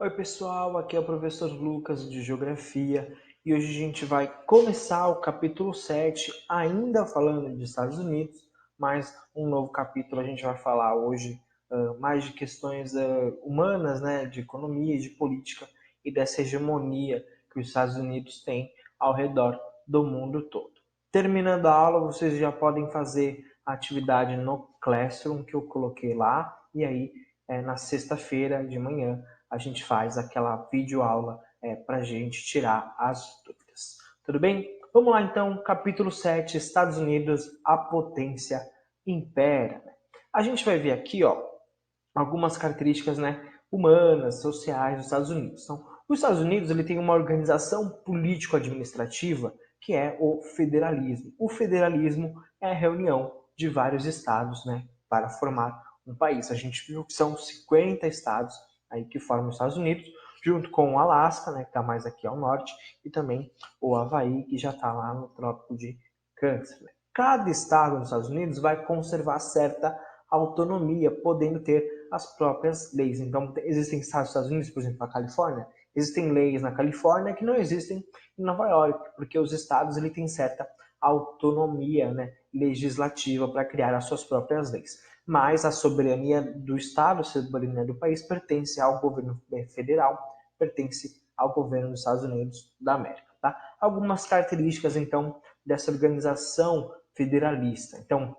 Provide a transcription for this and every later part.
Oi pessoal, aqui é o professor Lucas de Geografia e hoje a gente vai começar o capítulo 7, ainda falando de Estados Unidos, mas um novo capítulo a gente vai falar hoje mais de questões humanas, né, de economia, de política e dessa hegemonia que os Estados Unidos têm ao redor do mundo todo. Terminando a aula, vocês já podem fazer a atividade no Classroom que eu coloquei lá e aí na sexta-feira de manhã a gente faz aquela videoaula para a gente tirar as dúvidas. Tudo bem? Vamos lá então, capítulo 7, Estados Unidos, a potência impera. A gente vai ver aqui algumas características humanas, sociais dos Estados Unidos. Então, os Estados Unidos ele tem uma organização político-administrativa que é o federalismo. O federalismo é a reunião de vários estados para formar um país. A gente viu que são 50 estados aí que formam os Estados Unidos, junto com o Alasca, que está mais aqui ao norte, e também o Havaí, que já está lá no Trópico de Câncer. Cada estado nos Estados Unidos vai conservar certa autonomia, podendo ter as próprias leis. Então, existem estados dos Estados Unidos, por exemplo, a Califórnia, existem leis na Califórnia que não existem em Nova York, porque os estados ele têm certa autonomia legislativa para criar as suas próprias leis. Mas a soberania do Estado, a soberania do país, pertence ao governo federal, pertence ao governo dos Estados Unidos da América. Tá? Algumas características, então, dessa organização federalista. Então,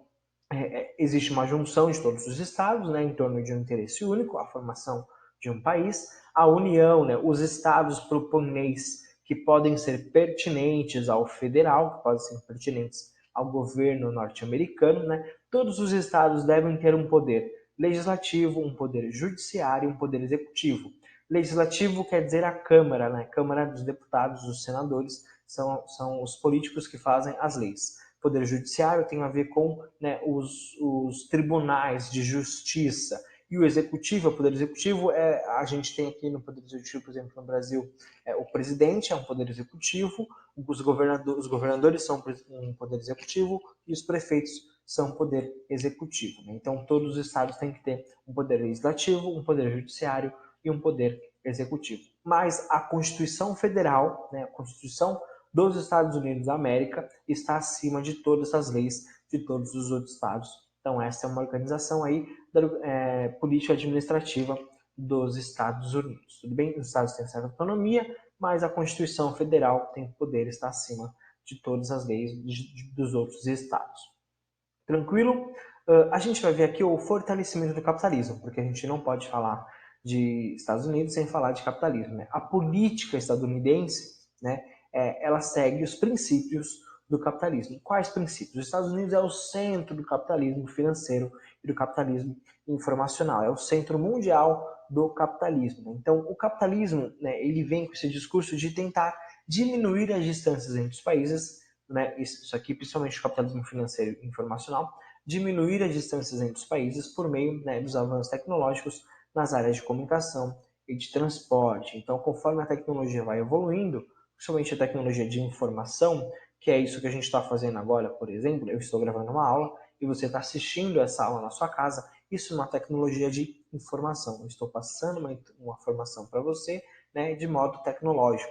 existe uma junção de todos os estados em torno de um interesse único, a formação de um país. A União, os estados propõem leis que podem ser pertinentes ao federal, que podem ser pertinentes ao governo norte-americano. Todos os estados devem ter um poder legislativo, um poder judiciário e um poder executivo. Legislativo quer dizer a Câmara, a Câmara dos Deputados, os senadores, são os políticos que fazem as leis. Poder judiciário tem a ver com os tribunais de justiça. E o executivo, o poder executivo, a gente tem aqui no poder executivo, por exemplo, no Brasil, o presidente é um poder executivo, os governadores são um poder executivo e os prefeitos são um poder executivo. Então, todos os estados têm que ter um poder legislativo, um poder judiciário e um poder executivo. Mas a Constituição Federal, a Constituição dos Estados Unidos da América está acima de todas as leis de todos os outros estados. Então essa é uma organização aí política administrativa dos Estados Unidos. Tudo bem? Os estados têm certa autonomia, mas a Constituição Federal tem poder, está acima de todas as leis dos outros estados. Tranquilo? A gente vai ver aqui o fortalecimento do capitalismo, porque a gente não pode falar de Estados Unidos sem falar de capitalismo. A política estadunidense, ela segue os princípios do capitalismo. Quais princípios? Os Estados Unidos é o centro do capitalismo financeiro e do capitalismo informacional. É o centro mundial do capitalismo. Então, o capitalismo, ele vem com esse discurso de tentar diminuir as distâncias entre os países, isso aqui principalmente o capitalismo financeiro e informacional, diminuir as distâncias entre os países por meio dos avanços tecnológicos nas áreas de comunicação e de transporte. Então, conforme a tecnologia vai evoluindo, principalmente a tecnologia de informação, que é isso que a gente está fazendo agora, por exemplo, eu estou gravando uma aula e você está assistindo essa aula na sua casa, isso é uma tecnologia de informação. Eu estou passando uma informação para você de modo tecnológico.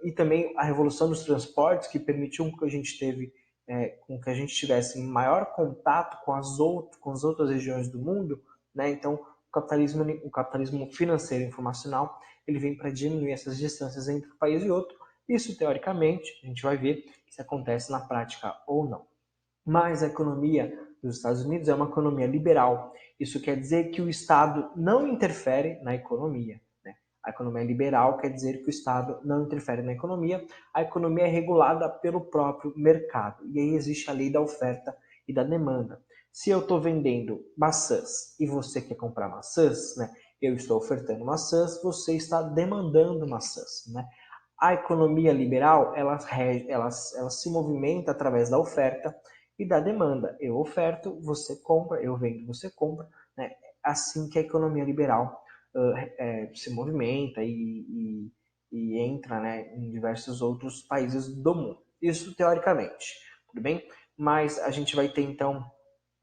E também a revolução dos transportes, que permitiu que a gente com que a gente tivesse maior contato com as outras regiões do mundo, Então, o capitalismo financeiro e informacional, ele vem para diminuir essas distâncias entre um país e outro. Isso, teoricamente, a gente vai ver se acontece na prática ou não. Mas a economia dos Estados Unidos é uma economia liberal. Isso quer dizer que o Estado não interfere na economia. A economia liberal quer dizer que o Estado não interfere na economia. A economia é regulada pelo próprio mercado. E aí existe a lei da oferta e da demanda. Se eu estou vendendo maçãs e você quer comprar maçãs, eu estou ofertando maçãs, você está demandando maçãs. A economia liberal, ela se movimenta através da oferta e da demanda. Eu oferto, você compra, eu vendo, você compra. Assim que a economia liberal se movimenta e entra em diversos outros países do mundo. Isso teoricamente, tudo bem? Mas a gente vai ter então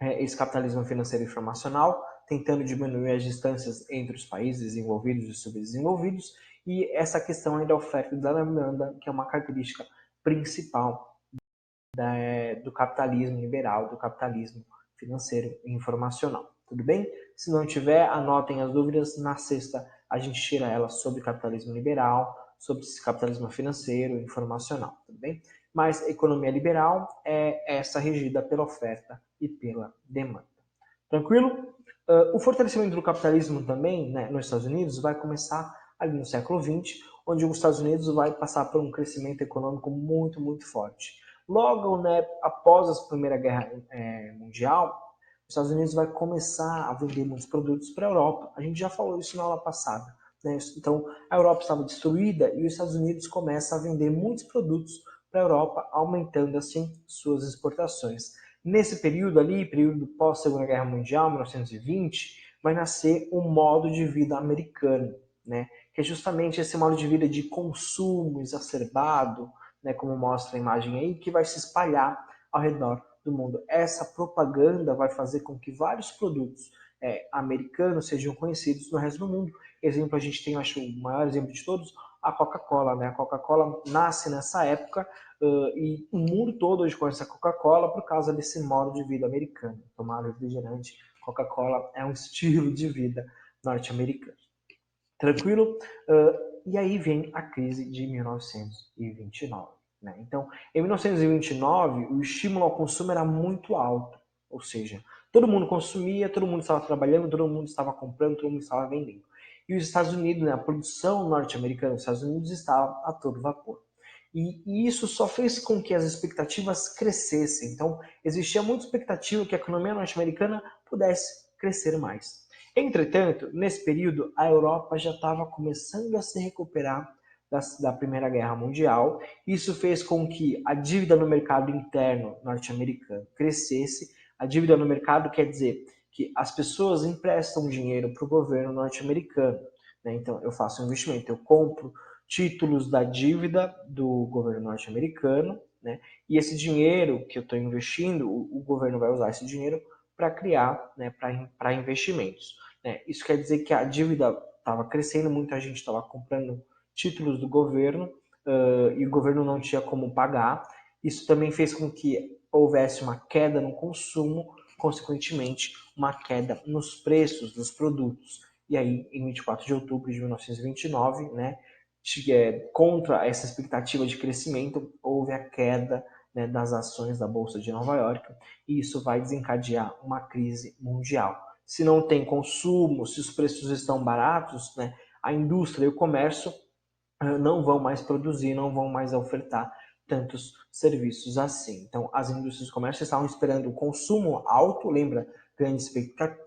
esse capitalismo financeiro informacional, tentando diminuir as distâncias entre os países desenvolvidos e subdesenvolvidos, e essa questão aí da oferta e da demanda, que é uma característica principal do capitalismo liberal, do capitalismo financeiro e informacional. Tudo bem? Se não tiver, anotem as dúvidas. Na sexta, a gente tira elas sobre capitalismo liberal, sobre capitalismo financeiro e informacional. Tudo bem? Mas economia liberal é essa regida pela oferta e pela demanda. Tranquilo? O fortalecimento do capitalismo também, né, nos Estados Unidos vai começar ali no século XX, onde os Estados Unidos vai passar por um crescimento econômico muito, muito forte. Logo, né, após a Primeira Guerra Mundial, os Estados Unidos vai começar a vender muitos produtos para a Europa. A gente já falou isso na aula passada. Né? Então, a Europa estava destruída e os Estados Unidos começam a vender muitos produtos para a Europa, aumentando assim suas exportações. Nesse período ali, período pós-Segunda Guerra Mundial, 1920, vai nascer um modo de vida americano, né? Que é justamente esse modo de vida de consumo exacerbado, né, como mostra a imagem aí, que vai se espalhar ao redor do mundo. Essa propaganda vai fazer com que vários produtos americanos sejam conhecidos no resto do mundo. Exemplo, a gente tem, acho, o maior exemplo de todos, a Coca-Cola. Né? A Coca-Cola nasce nessa época e o mundo todo hoje conhece a Coca-Cola por causa desse modo de vida americano. Tomar refrigerante, Coca-Cola é um estilo de vida norte-americano. Tranquilo? E aí vem a crise de 1929. Né? Então, em 1929, o estímulo ao consumo era muito alto. Ou seja, todo mundo consumia, todo mundo estava trabalhando, todo mundo estava comprando, todo mundo estava vendendo. E os Estados Unidos, né, a produção norte-americana dos Estados Unidos estava a todo vapor. E isso só fez com que as expectativas crescessem. Então, existia muita expectativa que a economia norte-americana pudesse crescer mais. Entretanto, nesse período, a Europa já estava começando a se recuperar da Primeira Guerra Mundial. Isso fez com que a dívida no mercado interno norte-americano crescesse. A dívida no mercado quer dizer que as pessoas emprestam dinheiro para o governo norte-americano. Né? Então, eu faço um investimento, eu compro títulos da dívida do governo norte-americano, né? E esse dinheiro que eu estou investindo, o governo vai usar esse dinheiro para criar, né, para investimentos. Né? Isso quer dizer que a dívida estava crescendo, muita gente estava comprando títulos do governo e o governo não tinha como pagar. Isso também fez com que houvesse uma queda no consumo, consequentemente, uma queda nos preços dos produtos. E aí, em 24 de outubro de 1929, né, contra essa expectativa de crescimento, houve a queda, né, das ações da Bolsa de Nova York, e isso vai desencadear uma crise mundial. Se não tem consumo, se os preços estão baratos, né, a indústria e o comércio não vão mais produzir, não vão mais ofertar tantos serviços assim. Então, as indústrias do comércio estavam esperando o consumo alto, lembra, grandes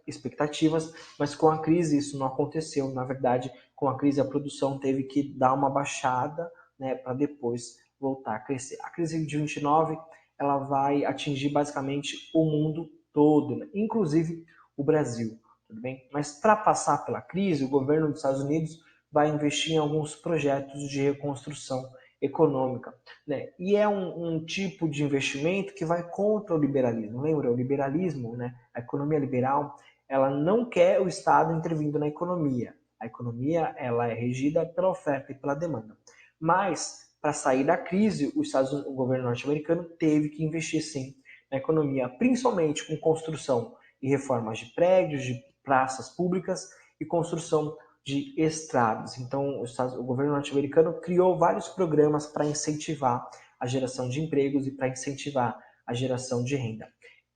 expectativas, mas com a crise isso não aconteceu. Na verdade, com a crise a produção teve que dar uma baixada, né, para depois voltar a crescer. A crise de 29 ela vai atingir basicamente o mundo todo, né? Inclusive o Brasil, tudo bem? Mas para passar pela crise, o governo dos Estados Unidos vai investir em alguns projetos de reconstrução econômica. Né? E é um tipo de investimento que vai contra o liberalismo. Lembra? O liberalismo, né? A economia liberal, ela não quer o Estado intervindo na economia. A economia ela é regida pela oferta e pela demanda. Mas, para sair da crise, o governo norte-americano teve que investir sim na economia, principalmente com construção e reformas de prédios, de praças públicas e construção de estradas. Então, o governo norte-americano criou vários programas para incentivar a geração de empregos e para incentivar a geração de renda.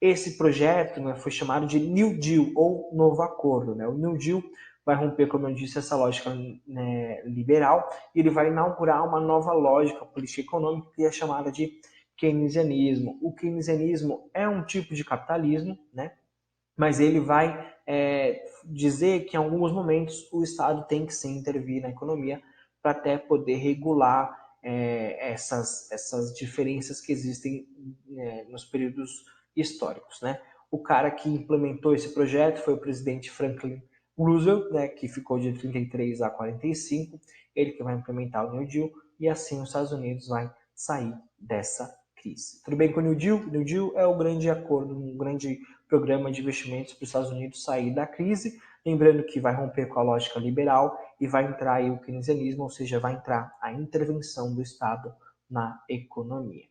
Esse projeto, né, foi chamado de New Deal, ou Novo Acordo. Né? O New Deal vai romper, como eu disse, essa lógica, né, liberal, e ele vai inaugurar uma nova lógica política econômica que é chamada de keynesianismo. O keynesianismo é um tipo de capitalismo, né? Mas ele vai dizer que em alguns momentos o Estado tem que sim intervir na economia para até poder regular essas diferenças que existem nos períodos históricos. Né? O cara que implementou esse projeto foi o presidente Franklin Roosevelt, né, que ficou de 33 a 45, ele que vai implementar o New Deal, e assim os Estados Unidos vai sair dessa crise. Tudo bem com o New Deal? O New Deal é o grande acordo, um grande programa de investimentos para os Estados Unidos sair da crise, lembrando que vai romper com a lógica liberal e vai entrar aí o keynesianismo, ou seja, vai entrar a intervenção do Estado na economia.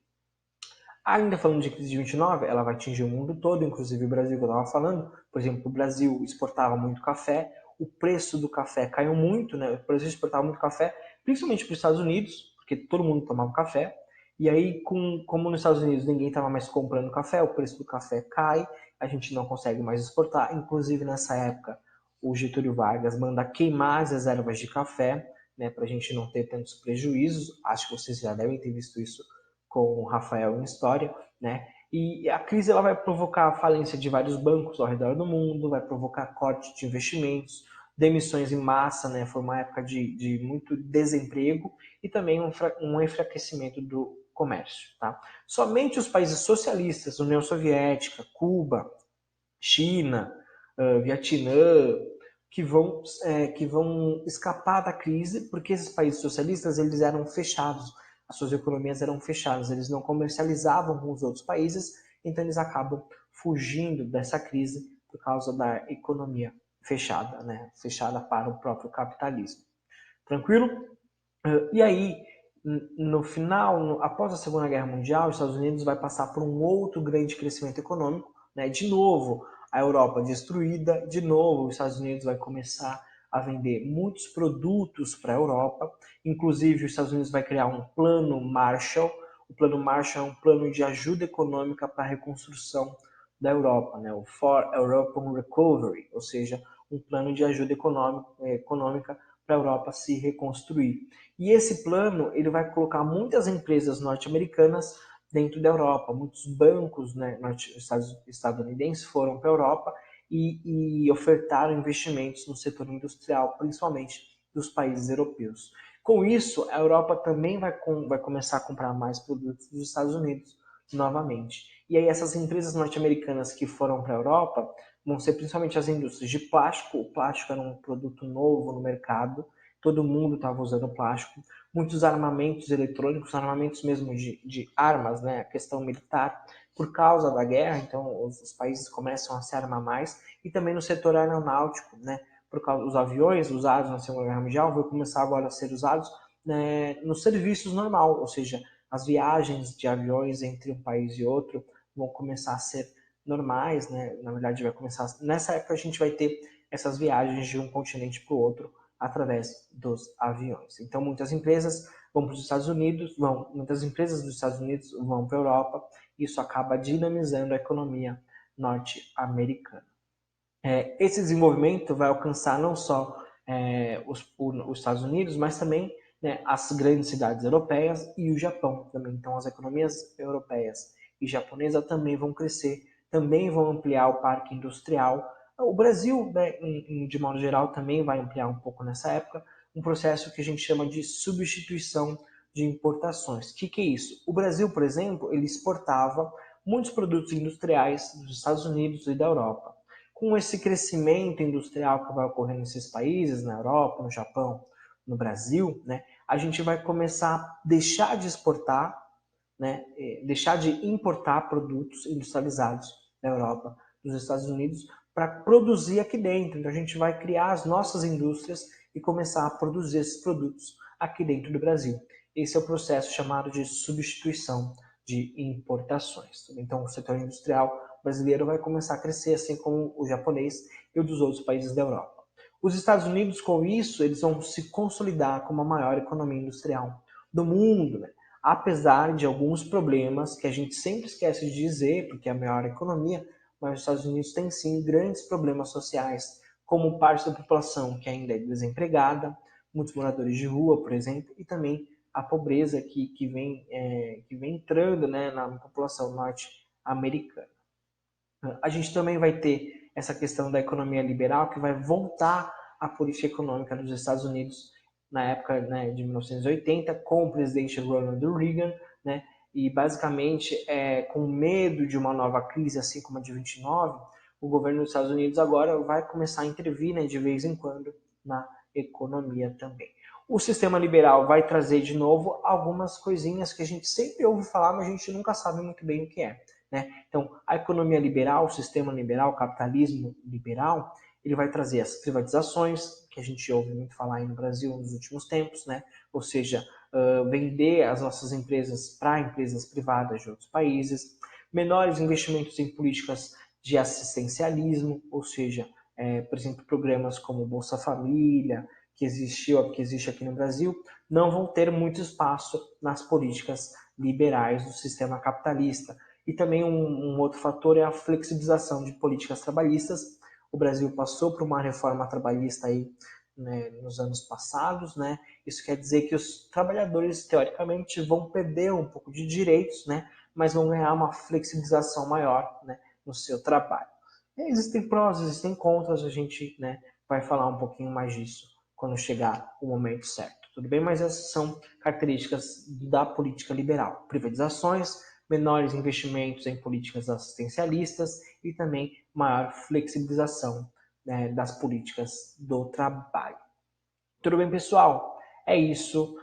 Ainda falando de crise de 29, ela vai atingir o mundo todo, inclusive o Brasil que eu estava falando. Por exemplo, o Brasil exportava muito café, o preço do café caiu muito, né? O Brasil exportava muito café, principalmente para os Estados Unidos, porque todo mundo tomava café. E aí, como nos Estados Unidos ninguém estava mais comprando café, o preço do café cai, a gente não consegue mais exportar. Inclusive, nessa época, o Getúlio Vargas manda queimar as reservas de café, né, para a gente não ter tantos prejuízos. Acho que vocês já devem ter visto isso com o Rafael em História, né? E a crise ela vai provocar a falência de vários bancos ao redor do mundo, vai provocar corte de investimentos, demissões em massa, né? Foi uma época de muito desemprego e também um enfraquecimento do comércio, tá? Somente os países socialistas, União Soviética, Cuba, China, Vietnã, que vão escapar da crise, porque esses países socialistas eles eram fechados, as suas economias eram fechadas, eles não comercializavam com os outros países, então eles acabam fugindo dessa crise por causa da economia fechada, né? Fechada para o próprio capitalismo. Tranquilo? E aí, no final, após a Segunda Guerra Mundial, os Estados Unidos vai passar por um outro grande crescimento econômico, né? De novo, a Europa destruída, de novo, os Estados Unidos vai começar a vender muitos produtos para a Europa, inclusive os Estados Unidos vai criar um plano Marshall. O plano Marshall é um plano de ajuda econômica para a reconstrução da Europa, né? O For European Recovery, ou seja, um plano de ajuda econômica para a Europa se reconstruir. E esse plano ele vai colocar muitas empresas norte-americanas dentro da Europa. Muitos bancos, né, estadunidenses foram para a Europa e ofertaram investimentos no setor industrial, principalmente dos países europeus. Com isso, a Europa também vai começar a comprar mais produtos dos Estados Unidos novamente. E aí essas empresas norte-americanas que foram para a Europa vão ser principalmente as indústrias de plástico. O plástico era um produto novo no mercado, todo mundo estava usando plástico. Muitos armamentos eletrônicos, armamentos mesmo de armas, né, a questão militar, por causa da guerra, então os países começam a se armar mais, e também no setor aeronáutico, né, por causa dos aviões usados na Segunda Guerra Mundial, vão começar agora a ser usados, né, nos serviços normal, ou seja, as viagens de aviões entre um país e outro vão começar a ser normais, né? Na verdade, vai começar. Nessa época, a gente vai ter essas viagens de um continente para o outro através dos aviões. Então, muitas empresas vão para os Estados Unidos, muitas empresas dos Estados Unidos vão para a Europa. Isso acaba dinamizando a economia norte-americana. Esse desenvolvimento vai alcançar não só os Estados Unidos, mas também, né, as grandes cidades europeias e o Japão também. Então, as economias europeias e japonesa também vão crescer, também vão ampliar o parque industrial. O Brasil, né, de modo geral, também vai ampliar um pouco nessa época, um processo que a gente chama de substituição de importações. O que é isso? O Brasil, por exemplo, ele exportava muitos produtos industriais dos Estados Unidos e da Europa. Com esse crescimento industrial que vai ocorrer nesses países, na Europa, no Japão, no Brasil, né, a gente vai começar a deixar de exportar, né, deixar de importar produtos industrializados da Europa, dos Estados Unidos, para produzir aqui dentro. Então a gente vai criar as nossas indústrias e começar a produzir esses produtos aqui dentro do Brasil. Esse é o processo chamado de substituição de importações. Então o setor industrial brasileiro vai começar a crescer, assim como o japonês e o dos outros países da Europa. Os Estados Unidos, com isso, eles vão se consolidar como a maior economia industrial do mundo, né? Apesar de alguns problemas que a gente sempre esquece de dizer, porque é a maior economia, mas os Estados Unidos têm sim grandes problemas sociais, como parte da população que ainda é desempregada, muitos moradores de rua, por exemplo, e também a pobreza que vem entrando, né, na população norte-americana. A gente também vai ter essa questão da economia liberal, que vai voltar à política econômica dos Estados Unidos na época, né, de 1980, com o presidente Ronald Reagan, né, e basicamente, com medo de uma nova crise, assim como a de 29, o governo dos Estados Unidos agora vai começar a intervir, né, de vez em quando na economia também. O sistema liberal vai trazer de novo algumas coisinhas que a gente sempre ouve falar, mas a gente nunca sabe muito bem o que é. né? Então, a economia liberal, o sistema liberal, o capitalismo liberal, ele vai trazer as privatizações, que a gente ouve muito falar aí no Brasil nos últimos tempos, né? Ou seja, vender as nossas empresas para empresas privadas de outros países, menores investimentos em políticas de assistencialismo, ou seja, por exemplo, programas como Bolsa Família, que existe aqui no Brasil, não vão ter muito espaço nas políticas liberais do sistema capitalista. E também um outro fator é a flexibilização de políticas trabalhistas. O Brasil passou por uma reforma trabalhista aí, né, nos anos passados, né? Isso quer dizer que os trabalhadores, teoricamente, vão perder um pouco de direitos, né? Mas vão ganhar uma flexibilização maior, né, no seu trabalho. E existem prós, existem contras, a gente, né, vai falar um pouquinho mais disso quando chegar o momento certo. Tudo bem? Mas essas são características da política liberal. Privatizações, menores investimentos em políticas assistencialistas e também maior flexibilização, né, das políticas do trabalho. Tudo bem, pessoal? É isso.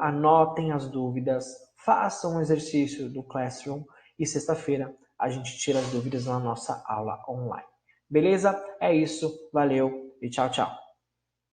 Anotem as dúvidas, façam um exercício do Classroom e sexta-feira a gente tira as dúvidas na nossa aula online. Beleza? É isso. Valeu e tchau, tchau.